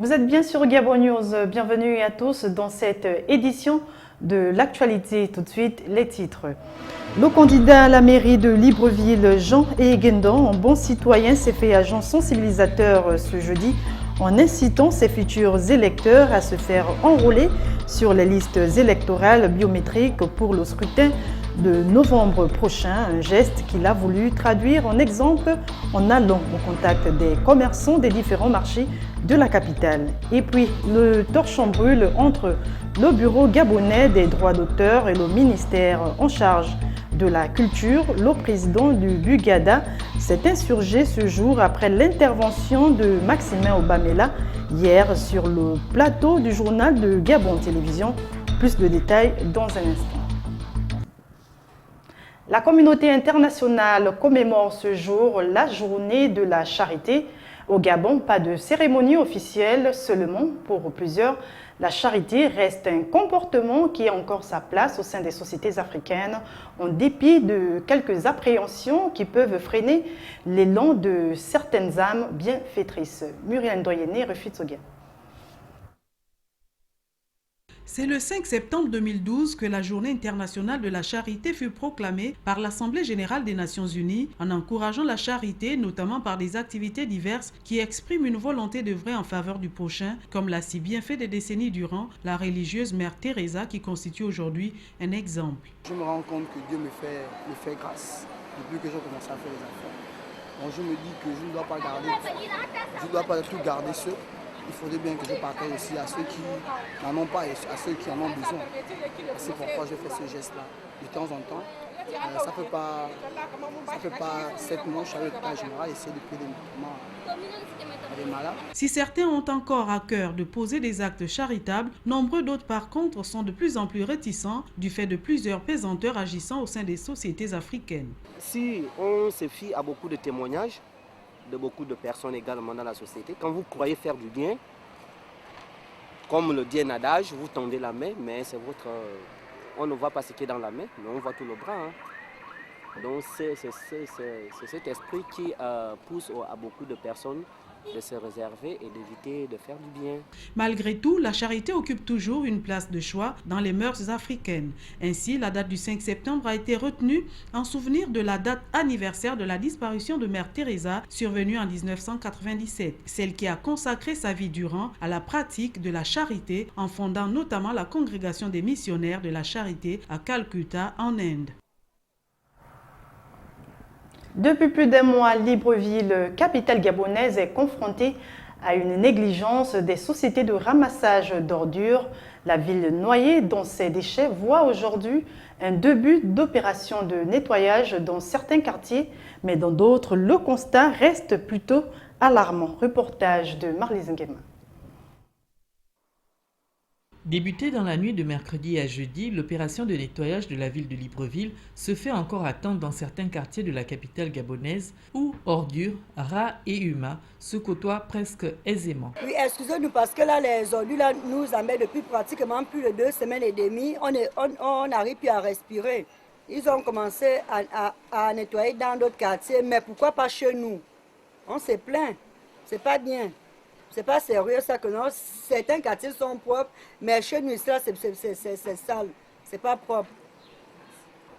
Vous êtes bien sur Gabon News. Bienvenue à tous dans cette édition de l'actualité. Tout de suite, les titres. Le candidat à la mairie de Libreville, Jean Eguendon, en bon citoyen, s'est fait agent sensibilisateur ce jeudi en incitant ses futurs électeurs à se faire enrôler sur les listes électorales biométriques pour le scrutin de novembre prochain, un geste qu'il a voulu traduire en exemple en allant au contact des commerçants des différents marchés de la capitale. Et puis, le torchon brûle entre le bureau gabonais des droits d'auteur et le ministère en charge de la culture. Le président du Bugada s'est insurgé ce jour après l'intervention de Maximin Obamela hier sur le plateau du journal de Gabon Télévision. Plus de détails dans un instant. La communauté internationale commémore ce jour la journée de la charité. Au Gabon, pas de cérémonie officielle, seulement pour plusieurs, la charité reste un comportement qui a encore sa place au sein des sociétés africaines, en dépit de quelques appréhensions qui peuvent freiner l'élan de certaines âmes bienfaitrices. Muriel Doyené, Refitsogia. C'est le 5 septembre 2012 que la Journée internationale de la charité fut proclamée par l'Assemblée générale des Nations unies en encourageant la charité, notamment par des activités diverses qui expriment une volonté d'œuvrer en faveur du prochain, comme l'a si bien fait des décennies durant la religieuse Mère Teresa qui constitue aujourd'hui un exemple. Je me rends compte que Dieu me fait grâce depuis que j'ai commencé à faire les affaires. Donc je me dis que je ne dois pas tout garder seul. Il faudrait bien que je partage aussi à ceux qui n'en ont pas et à ceux qui en ont besoin. C'est pourquoi je fais ce geste-là. De temps en temps, ça fait pas 7 mois, je suis avec l'hôpital général et essayer de prier des malades. Si certains ont encore à cœur de poser des actes charitables, nombreux d'autres par contre sont de plus en plus réticents du fait de plusieurs pesanteurs agissant au sein des sociétés africaines. Si on se fie à beaucoup de témoignages, de beaucoup de personnes également dans la société. Quand vous croyez faire du bien, comme le dit un adage, vous tendez la main, mais c'est votre... on ne voit pas ce qui est dans la main, mais on voit tout le bras. Donc c'est cet esprit qui pousse à beaucoup de personnes de se réserver et d'éviter de faire du bien. Malgré tout, la charité occupe toujours une place de choix dans les mœurs africaines. Ainsi, la date du 5 septembre a été retenue en souvenir de la date anniversaire de la disparition de Mère Teresa, survenue en 1997, celle qui a consacré sa vie durant à la pratique de la charité en fondant notamment la congrégation des missionnaires de la charité à Calcutta en Inde. Depuis plus d'un mois, Libreville, capitale gabonaise, est confrontée à une négligence des sociétés de ramassage d'ordures. La ville noyée dans ses déchets voit aujourd'hui un début d'opération de nettoyage dans certains quartiers, mais dans d'autres, le constat reste plutôt alarmant. Reportage de Marlise Nguema. Débutée dans la nuit de mercredi à jeudi, l'opération de nettoyage de la ville de Libreville se fait encore attendre dans certains quartiers de la capitale gabonaise où ordures, rats et humains se côtoient presque aisément. Oui, excusez-nous parce que là, les ordures là, nous emmènent depuis pratiquement plus de 2 semaines et demie. On n'arrive plus à respirer. Ils ont commencé à nettoyer dans d'autres quartiers, mais pourquoi pas chez nous? On s'est plaint, c'est pas bien. C'est pas sérieux ça que non, certains quartiers sont propres, mais chez nous, ça c'est sale, c'est pas propre.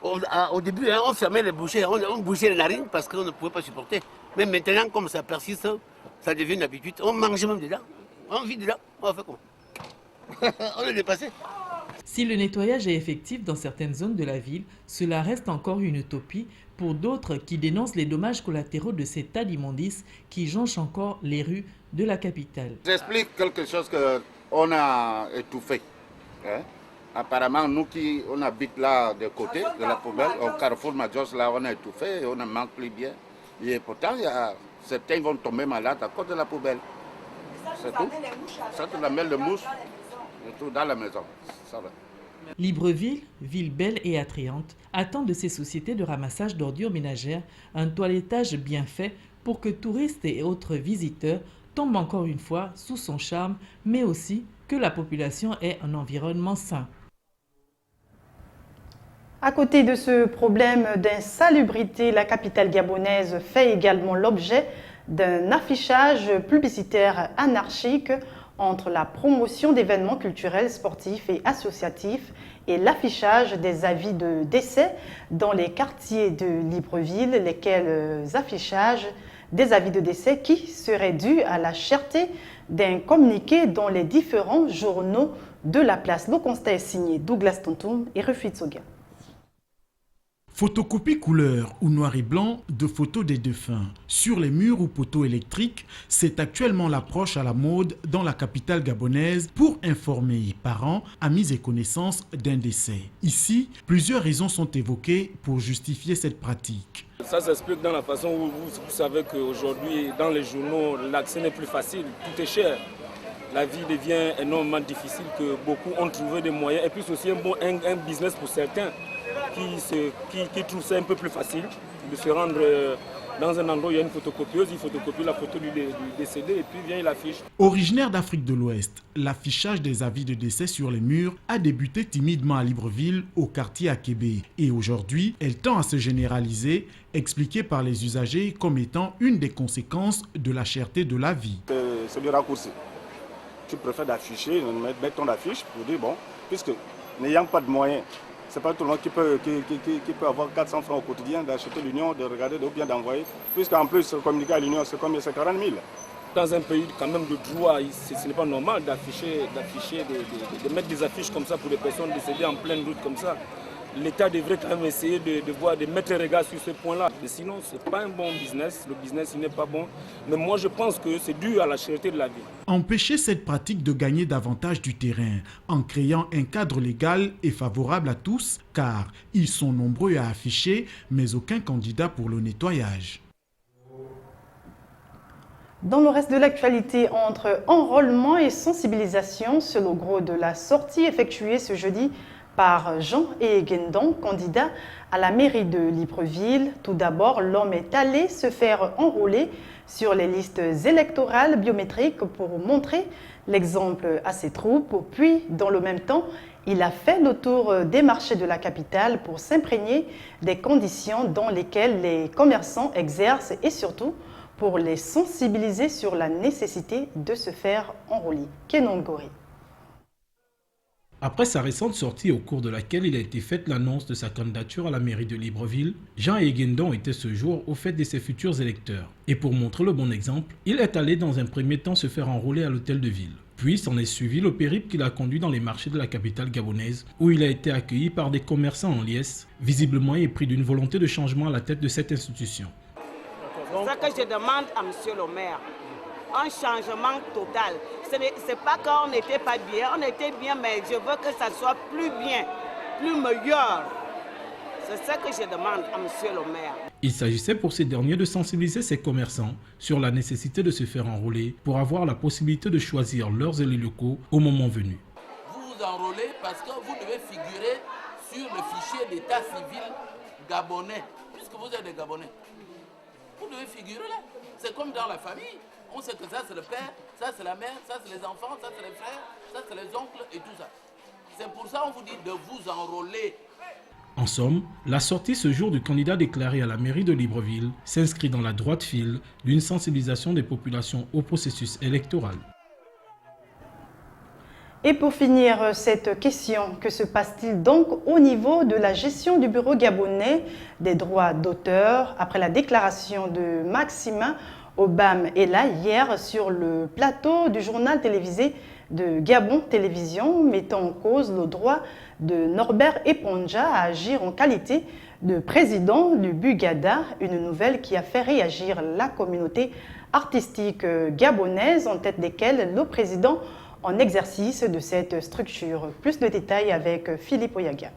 Au début, on fermait les bouchées, on bouchait les narines parce qu'on ne pouvait pas supporter. Mais maintenant, comme ça persiste, ça devient une habitude. On mange même dedans, on vit dedans, on fait quoi? On est dépassé. Si le nettoyage est effectif dans certaines zones de la ville, cela reste encore une utopie pour d'autres qui dénoncent les dommages collatéraux de ces tas d'immondices qui jonchent encore les rues de la capitale. J'explique quelque chose qu'on a étouffé. Apparemment, nous qui on habite là de côté de la poubelle, au Carrefour Majos, là on a étouffé et on ne mange plus bien. Et pourtant, certains vont tomber malades à cause de la poubelle. C'est tout. Ça, tu la mets le mouche et tout dans la maison. Ça va. Libreville, ville belle et attrayante, attend de ces sociétés de ramassage d'ordures ménagères un toilettage bien fait pour que touristes et autres visiteurs tombent encore une fois sous son charme, mais aussi que la population ait un environnement sain. À côté de ce problème d'insalubrité, la capitale gabonaise fait également l'objet d'un affichage publicitaire anarchique entre la promotion d'événements culturels, sportifs et associatifs et l'affichage des avis de décès dans les quartiers de Libreville, lesquels affichages des avis de décès qui seraient dus à la cherté d'un communiqué dans les différents journaux de la place. Le constat est signé Douglas Tontoum et Rufit Soga. Photocopie couleur ou noir et blanc de photos des défunts sur les murs ou poteaux électriques, c'est actuellement l'approche à la mode dans la capitale gabonaise pour informer parents, amis et connaissances d'un décès. Ici, plusieurs raisons sont évoquées pour justifier cette pratique. Ça s'explique dans la façon où vous savez qu'aujourd'hui, dans les journaux, l'accès n'est plus facile, tout est cher. La vie devient énormément difficile, que beaucoup ont trouvé des moyens. Et puis c'est aussi un business pour certains qui trouvent ça un peu plus facile de se rendre dans un endroit où il y a une photocopieuse, il photocopie la photo du décédé et puis vient il affiche. Originaire d'Afrique de l'Ouest, l'affichage des avis de décès sur les murs a débuté timidement à Libreville, au quartier Akébé. Et aujourd'hui, elle tend à se généraliser, expliquée par les usagers comme étant une des conséquences de la cherté de la vie. C'est du raccourci. Tu préfères d'afficher, mettre ton affiche pour dire bon, puisque n'ayant pas de moyens, c'est pas tout le monde qui peut avoir 400 francs au quotidien d'acheter l'union, de regarder, ou bien d'envoyer. Puisqu'en plus, communiquer à l'union, c'est combien? C'est 40 000. Dans un pays quand même de droit, ce n'est pas normal d'afficher, de mettre des affiches comme ça pour des personnes décédées en pleine route comme ça. L'État devrait quand même essayer de mettre un regard sur ce point-là. Sinon, ce n'est pas un bon business. Le business, il n'est pas bon. Mais moi, je pense que c'est dû à la cherté de la vie. Empêcher cette pratique de gagner davantage du terrain en créant un cadre légal est favorable à tous, car ils sont nombreux à afficher, mais aucun candidat pour le nettoyage. Dans le reste de l'actualité, entre enrôlement et sensibilisation, c'est le gros de la sortie effectuée ce jeudi par Jean Egendon, candidat à la mairie de Libreville. Tout d'abord, l'homme est allé se faire enrôler sur les listes électorales biométriques pour montrer l'exemple à ses troupes. Puis, dans le même temps, il a fait le tour des marchés de la capitale pour s'imprégner des conditions dans lesquelles les commerçants exercent et surtout pour les sensibiliser sur la nécessité de se faire enrôler. Kenon Gori. Après sa récente sortie au cours de laquelle il a été faite l'annonce de sa candidature à la mairie de Libreville, Jean Egendon était ce jour au fait de ses futurs électeurs. Et pour montrer le bon exemple, il est allé dans un premier temps se faire enrôler à l'hôtel de ville. Puis s'en est suivi le périple qu'il a conduit dans les marchés de la capitale gabonaise, où il a été accueilli par des commerçants en liesse, visiblement épris d'une volonté de changement à la tête de cette institution. C'est ça que je demande à monsieur le maire. Un changement total. Ce n'est pas qu'on n'était pas bien, on était bien, mais je veux que ça soit plus bien, plus meilleur. C'est ça que je demande à monsieur le maire. Il s'agissait pour ces derniers de sensibiliser ses commerçants sur la nécessité de se faire enrôler pour avoir la possibilité de choisir leurs élus locaux au moment venu. Vous vous enrôlez parce que vous devez figurer sur le fichier d'état civil gabonais, puisque vous êtes des Gabonais. Vous devez figurer là. C'est comme dans la famille. On sait que ça c'est le père, ça c'est la mère, ça c'est les enfants, ça c'est les frères, ça c'est les oncles et tout ça. C'est pour ça qu'on vous dit de vous enrôler. En somme, la sortie ce jour du candidat déclaré à la mairie de Libreville s'inscrit dans la droite file d'une sensibilisation des populations au processus électoral. Et pour finir cette question, que se passe-t-il donc au niveau de la gestion du bureau gabonais des droits d'auteur après la déclaration de Maximin Obam Ella hier sur le plateau du journal télévisé de Gabon Télévision, mettant en cause le droit de Norbert Eponja à agir en qualité de président du Bugada, une nouvelle qui a fait réagir la communauté artistique gabonaise, en tête desquelles le président en exercice de cette structure. Plus de détails avec Philippe Oyaga.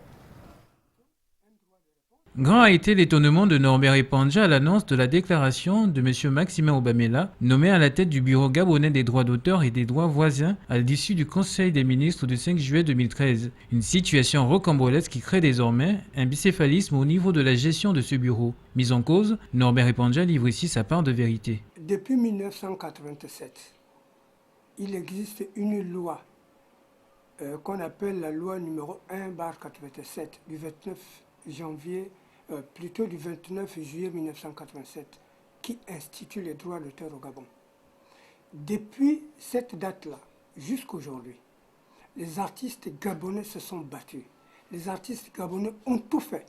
Grand a été l'étonnement de Norbert Eponja à l'annonce de la déclaration de M. Maximin Obamela, nommé à la tête du Bureau gabonais des droits d'auteur et des droits voisins à l'issue du Conseil des ministres du 5 juillet 2013. Une situation rocambolesque qui crée désormais un bicéphalisme au niveau de la gestion de ce bureau. Mise en cause, Norbert Eponja livre ici sa part de vérité. Depuis 1987, il existe une loi qu'on appelle la loi numéro 1/87 du 29 janvier, plutôt du 29 juillet 1987, qui institue les droits d'auteur au Gabon. Depuis cette date-là, jusqu'aujourd'hui, les artistes gabonais se sont battus. Les artistes gabonais ont tout fait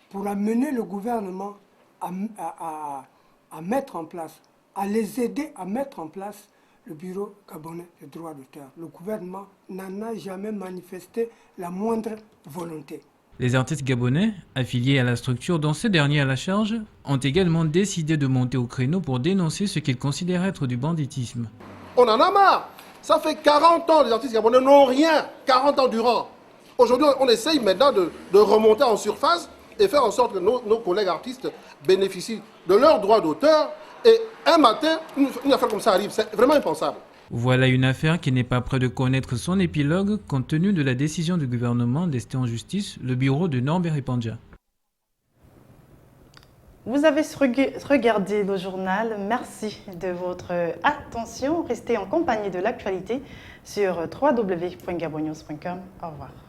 pour amener le gouvernement à mettre en place, à les aider à mettre en place le bureau gabonais des droits d'auteur. Le gouvernement n'en a jamais manifesté la moindre volonté. Les artistes gabonais, affiliés à la structure dont ce dernier a la charge, ont également décidé de monter au créneau pour dénoncer ce qu'ils considèrent être du banditisme. On en a marre. Ça fait 40 ans, les artistes gabonais n'ont rien, 40 ans durant. Aujourd'hui, on essaye maintenant de remonter en surface et faire en sorte que nos collègues artistes bénéficient de leurs droits d'auteur. Et un matin, une affaire comme ça arrive. C'est vraiment impensable. Voilà une affaire qui n'est pas près de connaître son épilogue compte tenu de la décision du gouvernement d'ester en justice le bureau de Norbert Ipandja. Vous avez regardé le journal. Merci de votre attention. Restez en compagnie de l'actualité sur www.gabonnews.com. Au revoir.